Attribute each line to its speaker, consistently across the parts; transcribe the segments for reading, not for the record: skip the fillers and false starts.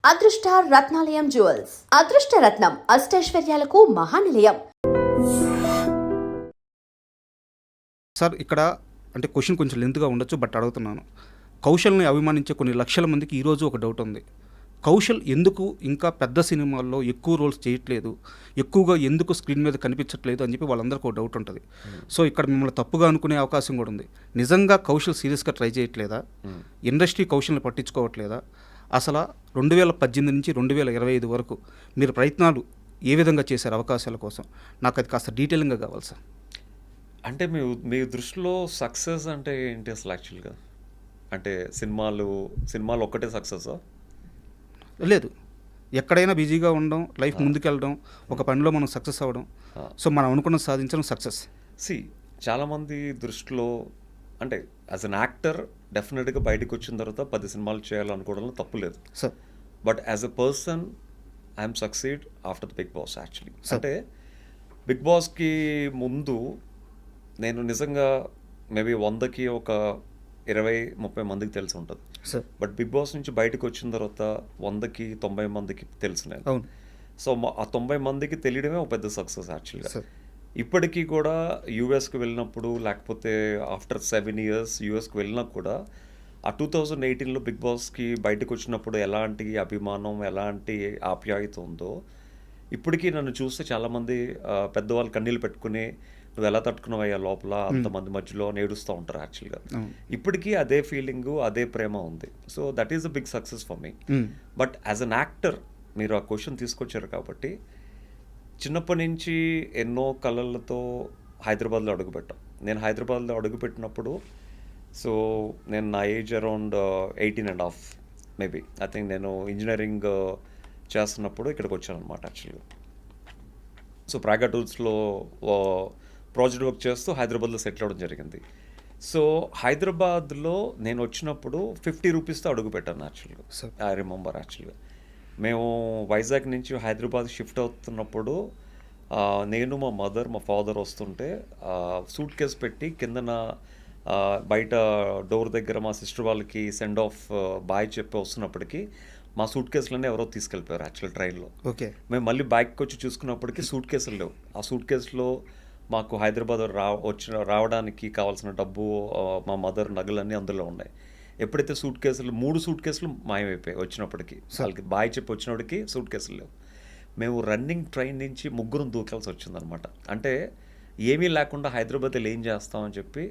Speaker 1: అదృష్ట రత్నాలయం జ్యువెల్స్ అదృష్ట రత్నం అష్టైశ్వర్యాలకు మహానిలయం.
Speaker 2: సార్ ఇక్కడ అంటే క్వశ్చన్ కొంచెం లెంత్గా ఉండొచ్చు, బట్ అడుగుతున్నాను. కౌశల్ని అభిమానించే కొన్ని లక్షల మందికి ఈరోజు ఒక డౌట్ ఉంది. కౌశల్ ఎందుకు ఇంకా పెద్ద సినిమాల్లో ఎక్కువ రోల్స్ చేయట్లేదు, ఎక్కువగా ఎందుకు స్క్రీన్ మీద కనిపించట్లేదు అని చెప్పి వాళ్ళందరికీ ఒక డౌట్ ఉంటుంది. సో ఇక్కడ మిమ్మల్ని తప్పుగా అనుకునే అవకాశం కూడా ఉంది. నిజంగా కౌశల్ సీరియస్గా ట్రై చేయట్లేదా? ఇండస్ట్రీ కౌశల్ని పట్టించుకోవట్లేదా? అసలు 2018 నుంచి 2025 వరకు మీరు ప్రయత్నాలు ఏ విధంగా చేశారు అవకాశాల కోసం? నాకు అది కాస్త డీటెయిలింగ్గా కావాలి సార్.
Speaker 3: అంటే మీ దృష్టిలో సక్సెస్ అంటే ఏంటి అసలు యాక్చువల్గా? అంటే సినిమాలు ఒక్కటే సక్సెసా?
Speaker 2: లేదు, ఎక్కడైనా బిజీగా ఉండడం, లైఫ్ ముందుకెళ్ళడం, ఒక పనిలో మనం సక్సెస్ అవ్వడం, సో మనం అనుకున్నది సాధించడం సక్సెస్.
Speaker 3: చాలామంది దృష్టిలో అంటే యాజ్ అన్ యాక్టర్ డెఫినెట్గా బయటకు వచ్చిన తర్వాత 10 సినిమాలు చేయాలనుకోవడంలో తప్పు లేదు
Speaker 2: sir.
Speaker 3: But as a person I'm succeed after the Bigg Boss actually. అంటే బిగ్ బాస్కి ముందు నేను నిజంగా మేబీ 100కి ఒక 20-30 మందికి తెలిసి ఉంటుంది. బట్ బిగ్ బాస్ నుంచి బయటకు వచ్చిన తర్వాత 100కి 90 మందికి తెలుసు నేను. సో ఆ 90 మందికి తెలియడమే ఒక పెద్ద సక్సెస్ యాక్చువల్గా. ఇప్పటికీ కూడా యూఎస్కి వెళ్ళినప్పుడు, లేకపోతే ఆఫ్టర్ 7 years యూఎస్కి వెళ్ళినా కూడా ఆ 2018లో బిగ్ బాస్కి బయటకు వచ్చినప్పుడు ఎలాంటి అభిమానం, ఎలాంటి ఆప్యాయత ఉందో ఇప్పటికీ నన్ను చూస్తే చాలామంది పెద్దవాళ్ళు కన్నీళ్ళు పెట్టుకుని నువ్వు ఎలా తట్టుకున్నావయ్యా లోపల అంతమంది మధ్యలో నేడుస్తూ ఉంటారు యాక్చువల్గా. ఇప్పటికీ అదే ఫీలింగు, అదే ప్రేమ ఉంది. So that is a big success for me. But as an actor మీరు ఆ క్వశ్చన్ తీసుకొచ్చారు కాబట్టి చిన్నప్పటి నుంచి ఎన్నో కళలతో హైదరాబాద్లో అడుగుపెట్టాం. నేను హైదరాబాద్లో అడుగుపెట్టినప్పుడు సో నేను నా age around 18.5 maybe. I think నేను ఇంజనీరింగ్ చేస్తున్నప్పుడు ఇక్కడికి వచ్చాను అనమాట యాక్చువల్గా. సో ప్రాగా టూల్స్లో ప్రాజెక్ట్ వర్క్ చేస్తూ హైదరాబాద్లో సెటిల్ అవ్వడం జరిగింది. సో హైదరాబాద్లో నేను వచ్చినప్పుడు 50 రూపీస్తో అడుగుపెట్టాను యాక్చువల్గా. ఐ రిమెంబర్ యాక్చువల్గా మేము వైజాగ్ నుంచి హైదరాబాద్ షిఫ్ట్ అవుతున్నప్పుడు నేను, మా మదర్, మా ఫాదర్ వస్తుంటే సూట్ కేస్ పెట్టి కిందన బయట డోర్ దగ్గర మా సిస్టర్ వాళ్ళకి సెండ్ ఆఫ్ బాయ్ చెప్పి వస్తున్నప్పటికీ మా సూట్ కేసులన్నీ ఎవరో తీసుకెళ్ళిపోయారు యాక్చువల్ ట్రైన్లో. మేము మళ్ళీ బ్యాగ్కి వచ్చి చూసుకున్నప్పటికీ సూట్ కేసులు లేవు. ఆ సూట్ కేసులో మాకు హైదరాబాద్ రావడానికి కావాల్సిన డబ్బు, మా మదర్ నగలన్నీ అందులో ఉన్నాయి. ఎప్పుడైతే సూట్ కేసులు 3 సూట్ కేసులు మాయమైపోయాయి వచ్చినప్పటికీ, వాళ్ళకి బాయ్ చెప్పి వచ్చినప్పటికీ సూట్ కేసులు లేవు. మేము రన్నింగ్ ట్రైన్ నుంచి 3 దూకాల్సి వచ్చిందనమాట. అంటే ఏమీ లేకుండా హైదరాబాద్లో ఏం చేస్తామని చెప్పి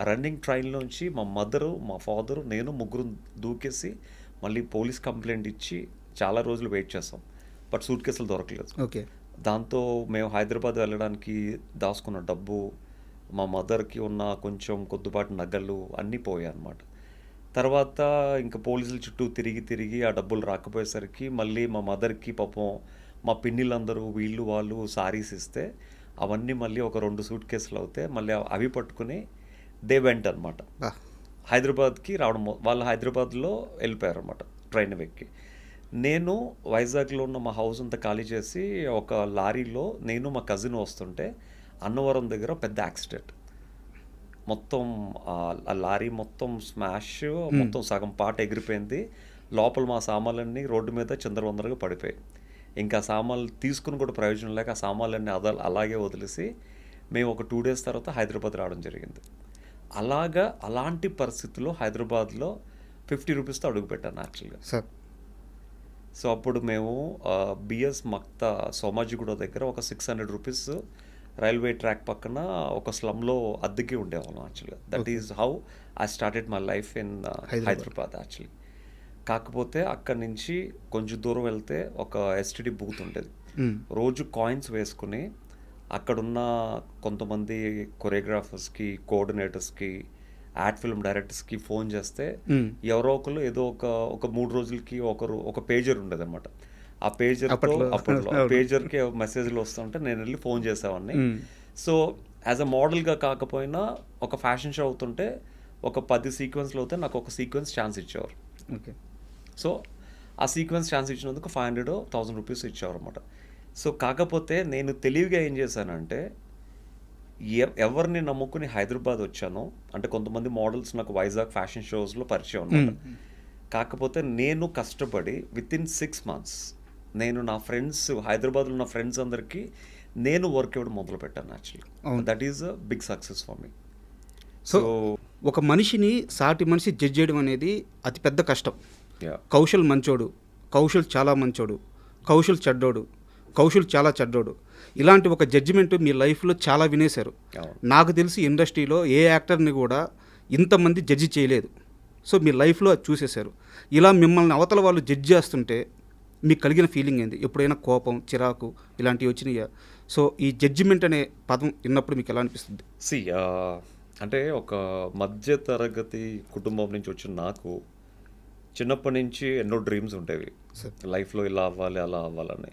Speaker 3: రన్నింగ్ ట్రైన్లోంచి మా మదరు, మా ఫాదరు, నేను 3 దూకేసి మళ్ళీ పోలీస్ కంప్లైంట్ ఇచ్చి చాలా రోజులు వెయిట్ చేస్తాం. బట్ సూట్ కేసులు దొరకలేదు. దాంతో మేము హైదరాబాద్ వెళ్ళడానికి దాచుకున్న డబ్బు, మా మదర్కి ఉన్న కొంచెం కొద్దిపాటి నగలు అన్నీ పోయాయి అన్నమాట. తర్వాత ఇంకా పోలీసుల చుట్టూ తిరిగి ఆ డబ్బులు రాకపోయేసరికి మళ్ళీ మా మదర్కి పాపం మా పిన్నిలందరూ వీళ్ళు వాళ్ళు సారీస్ ఇస్తే అవన్నీ మళ్ళీ ఒక 2 సూట్ కేసులు అవుతే మళ్ళీ అవి పట్టుకుని దే వెంట్ అనమాట హైదరాబాద్కి రావడం. వాళ్ళు హైదరాబాద్లో వెళ్ళిపోయారు అనమాట ట్రైన్ ఎక్కి. నేను వైజాగ్లో ఉన్న మా హౌస్ అంతా ఖాళీ చేసి ఒక లారీలో నేను మా కజిన్ వస్తుంటే అన్నవరం దగ్గర పెద్ద యాక్సిడెంట్. మొత్తం ఆ లారీ మొత్తం స్మాష్, మొత్తం సగం పాట ఎగిరిపోయింది. లోపల మా సామాన్లన్నీ రోడ్డు మీద చిందరవందరగా పడిపోయాయి. ఇంకా సామాన్లు తీసుకుని కూడా ప్రయోజనం లేక ఆ సామాన్లన్నీ అలాగే వదిలేసి మేము ఒక 2 days తర్వాత హైదరాబాద్ రావడం జరిగింది. అలాంటి పరిస్థితుల్లో హైదరాబాద్లో 50 రూపీస్తో అడుగుపెట్టాను యాక్చువల్గా. సో అప్పుడు మేము బిఎస్ మక్తా సోమాజిగూడ దగ్గర ఒక 600 రూపీస్ రైల్వే ట్రాక్ పక్కన ఒక స్లమ్లో అద్దెకి ఉండేవాళ్ళం యాక్చువల్గా. That is how I started my life in Hyderabad actually. కాకపోతే అక్కడి నుంచి కొంచెం దూరం వెళ్తే ఒక ఎస్టీడీ బూత్ ఉండేది. రోజు కాయిన్స్ వేసుకుని అక్కడున్న కొంతమంది కొరియోగ్రాఫర్స్కి, కోఆర్డినేటర్స్కి, యాడ్ ఫిల్మ్ డైరెక్టర్స్కి ఫోన్ చేస్తే ఎవరో ఒకరు ఏదో ఒక 3 రోజులకి ఒక పేజర్ ఉండేది అనమాట. ఆ పేజర్కి మెసేజ్లు వస్తుంటే నేను వెళ్ళి ఫోన్ చేసేవాడిని. సో యాజ్ అ మోడల్గా కాకపోయినా ఒక ఫ్యాషన్ షో అవుతుంటే ఒక 10 సీక్వెన్స్లు అవుతే నాకు ఒక సీక్వెన్స్ ఛాన్స్ ఇచ్చేవారు. సో ఆ సీక్వెన్స్ ఛాన్స్ ఇచ్చినందుకు 500-1000 రూపీస్ ఇచ్చేవారు అనమాట. సో కాకపోతే నేను తెలివిగా ఏం చేశానంటే ఎవరిని నమ్ముకుని హైదరాబాద్ వచ్చానో, అంటే కొంతమంది మోడల్స్ నాకు వైజాగ్ ఫ్యాషన్ షోస్లో పరిచయం అనమాట. కాకపోతే నేను కష్టపడి వితిన్ 6 months నేను నా ఫ్రెండ్స్, హైదరాబాద్లో ఉన్న ఫ్రెండ్స్ అందరికీ నేను వర్క్ ఇవ్వడం మొదలుపెట్టాను actually. That is a big success for me.
Speaker 2: So ఒక మనిషిని సాటి మనిషి జడ్జ్ చేయడం అనేది అతి పెద్ద కష్టం.
Speaker 3: యా
Speaker 2: కౌశల్ మంచోడు, కౌశల్ చాలా మంచోడు, కౌశల్ చెడ్డోడు, కౌశల్ చాలా చెడ్డోడు, ఇలాంటి ఒక జడ్జిమెంట్ మీ లైఫ్లో చాలా వినేశారు.
Speaker 3: అవును.
Speaker 2: నాకు తెలిసి ఇండస్ట్రీలో ఏ యాక్టర్ని కూడా ఇంతమంది జడ్జి చేయలేదు. సో మీ లైఫ్లో అది చూసేశారు. ఇలా మిమ్మల్ని అవతల వాళ్ళు జడ్జి చేస్తుంటే మీకు కలిగిన ఫీలింగ్ ఏంది? ఎప్పుడైనా కోపం, చిరాకు ఇలాంటివి వచ్చినాయా? సో ఈ జడ్జిమెంట్ అనే పదం విన్నప్పుడు మీకు ఎలా అనిపిస్తుంది?
Speaker 3: అంటే ఒక మధ్య తరగతి కుటుంబం నుంచి వచ్చిన నాకు చిన్నప్పటి నుంచి ఎన్నో డ్రీమ్స్ ఉండేవి, లైఫ్లో ఇలా అవ్వాలి అలా అవ్వాలని.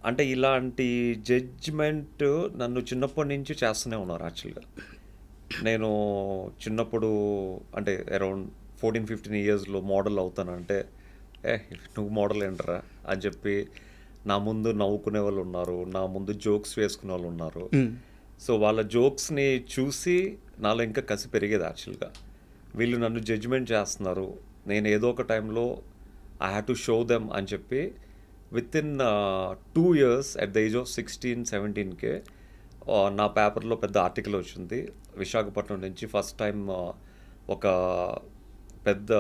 Speaker 3: అంటే ఇలాంటి జడ్జిమెంట్ నన్ను చిన్నప్పటి నుంచి చేస్తూనే ఉన్నారు యాక్చువల్గా. నేను చిన్నప్పుడు అంటే అరౌండ్ 14-15 yearsలో మోడల్ అవుతానంటే నువ్వు మోడల్ ఏంటరా అని చెప్పి నా ముందు నవ్వుకునే వాళ్ళు ఉన్నారు, నా ముందు జోక్స్ వేసుకునే వాళ్ళు ఉన్నారు. సో వాళ్ళ జోక్స్ని చూసి నాలో ఇంకా కసి పెరిగేది యాక్చువల్గా. వీళ్ళు నన్ను జడ్జిమెంట్ చేస్తున్నారు, నేను ఏదో ఒక టైంలో I have to show them అని చెప్పి within 2 years at the age of 16-17కే నా పేపర్లో పెద్ద ఆర్టికల్ వచ్చింది. విశాఖపట్నం నుంచి ఫస్ట్ టైం ఒక పెద్ద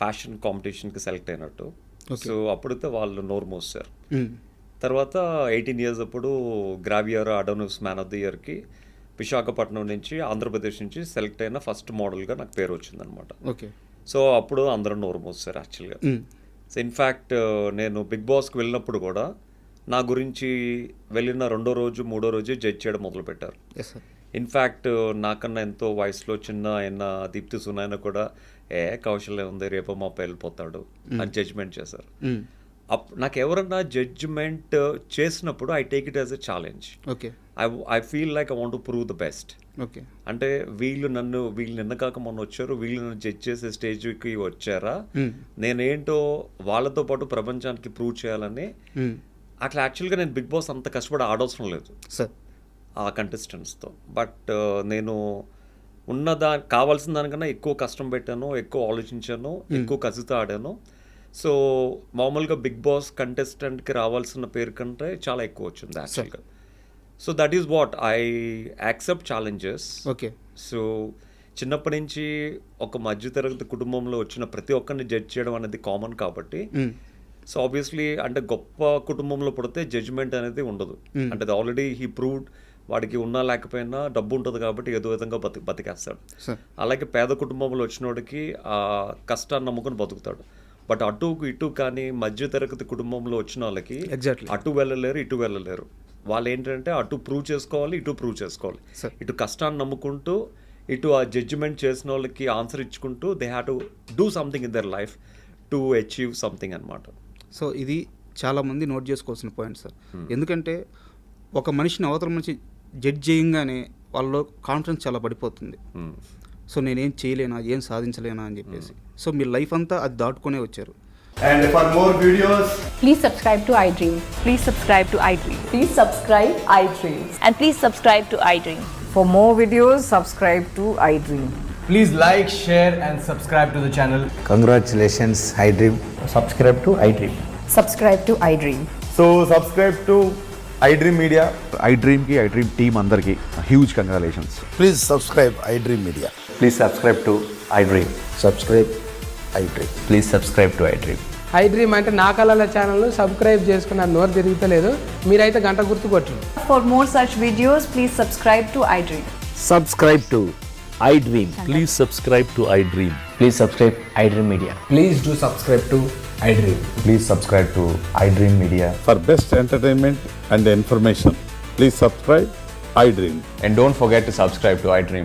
Speaker 3: ఫ్యాషన్ కాంపిటీషన్కి సెలెక్ట్ అయినట్టు. సో అప్పుడైతే వాళ్ళు నోరు మోసారు. తర్వాత 18 years అప్పుడు గ్రావియర్ అడోనస్ మ్యాన్ ఆఫ్ ది ఇయర్కి విశాఖపట్నం నుంచి, ఆంధ్రప్రదేశ్ నుంచి సెలెక్ట్ అయిన ఫస్ట్ మోడల్గా నాకు పేరు వచ్చిందనమాట.
Speaker 2: ఓకే.
Speaker 3: సో అప్పుడు అందరూ నోరు మోసారు యాక్చువల్గా. సో ఇన్ఫ్యాక్ట్ నేను బిగ్ బాస్కి వెళ్ళినప్పుడు కూడా నా గురించి వెళ్ళిన 2వ రోజు 3వ రోజు జడ్జ్ చేయడం మొదలుపెట్టారు. ఇన్ఫ్యాక్ట్ నాకన్నా ఎంతో వయసులో చిన్న అయిన దీప్తి సునాయన కూడా కౌశల్యం ఉంది, రేపు మా వెళ్ళిపోతాడు అని జడ్జ్మెంట్ చేశారు. నాకు ఎవరన్నా జడ్జ్మెంట్ చేసినప్పుడు I take it as a challenge.
Speaker 2: Okay.
Speaker 3: I feel like I want to prove the best.
Speaker 2: Okay.
Speaker 3: అంటే వీళ్ళు నిన్న కాక మొన్న వచ్చారు, వీళ్ళు నన్ను జడ్జ్ చేసే స్టేజ్కి వచ్చారా, నేనేంటో వాళ్ళతో పాటు ప్రపంచానికి ప్రూవ్ చేయాలని. అట్లా యాక్చువల్గా నేను బిగ్ బాస్ అంత కష్టపడి ఆడవసరం లేదు
Speaker 2: సార్
Speaker 3: ఆ కంటెస్టెంట్స్తో. బట్ నేను కావాల్సిన దానికన్నా ఎక్కువ కష్టం పెట్టాను, ఎక్కువ ఆలోచించాను, ఎక్కువ కసితో ఆడాను. సో మామూలుగా బిగ్ బాస్ కంటెస్టెంట్కి రావాల్సిన పేరు కంటే చాలా ఎక్కువ వచ్చింది యాక్చువల్గా. So that is what I accept challenges.
Speaker 2: Okay.
Speaker 3: So చిన్నప్పటి నుంచి ఒక మధ్యతరగతి కుటుంబంలో వచ్చిన ప్రతి ఒక్కరిని జడ్జ్ చేయడం అనేది కామన్ కాబట్టి, సో ఆబ్వియస్లీ అంటే గొప్ప కుటుంబంలో పడితే జడ్జ్మెంట్ అనేది ఉండదు. అంటే ఆల్రెడీ హీ ప్రూవ్డ్, వాడికి ఉన్నా లేకపోయినా డబ్బు ఉంటుంది కాబట్టి ఏదో విధంగా బతికేస్తాడు. అలాగే పేద కుటుంబంలో వచ్చినోడికి ఆ కష్టాన్ని నమ్ముకొని బతుకుతాడు. బట్ అటు ఇటు కానీ మధ్యతరగతి కుటుంబంలో వచ్చిన వాళ్ళకి అటు వెళ్ళలేరు, ఇటు వెళ్ళలేరు. వాళ్ళు ఏంటంటే అటు ప్రూవ్ చేసుకోవాలి, ఇటు ప్రూవ్ చేసుకోవాలి. ఇటు కష్టాన్ని నమ్ముకుంటూ, ఇటు ఆ జడ్జిమెంట్ చేసిన వాళ్ళకి ఆన్సర్ ఇచ్చుకుంటూ they have to do something in their life to achieve something అనమాట.
Speaker 2: సో ఇది చాలామంది నోట్ చేసుకోవాల్సిన పాయింట్ సార్. ఎందుకంటే ఒక మనిషిని అవతల మనిషి జడ్జ్ చేయంగానే వాళ్ళలో కాన్ఫిడెన్స్ చాలా పడిపోతుంది. సో నేనేం చేయలేనా, ఏం సాధించలేనా అని చెప్పేసి. సో మీ లైఫ్ అంతా అది దాటుకునే వచ్చారు.
Speaker 4: And for more videos,
Speaker 5: Please subscribe to iDream. Please subscribe to iDream.
Speaker 6: Please subscribe iDreams.
Speaker 5: And please subscribe to iDream.
Speaker 6: For more videos, subscribe to iDream.
Speaker 4: please like, share and subscribe to the channel.
Speaker 7: Congratulations, iDream.
Speaker 8: Subscribe to iDream.
Speaker 6: Subscribe to iDream.
Speaker 4: So subscribe to iDream Media.
Speaker 9: iDream team andarki huge congratulations.
Speaker 7: Please subscribe iDream Media.
Speaker 8: Please subscribe to iDream.
Speaker 7: Subscribe iDream.
Speaker 8: Please subscribe to iDream.
Speaker 10: iDream అంటే నా కళల ఛానల్ను subscribe చేసుకున్న నోరు తిరుగుతలేదు, మీరైతే గంట గుర్తు కొట్టండి.
Speaker 6: For more such videos, please subscribe to iDream.
Speaker 8: Subscribe to iDream. Please subscribe to iDream. Please subscribe iDream Media.
Speaker 4: Please do subscribe to iDream.
Speaker 9: Please subscribe to iDream Media.
Speaker 11: For best entertainment and information, please subscribe iDream.
Speaker 8: And don't forget to subscribe to iDream.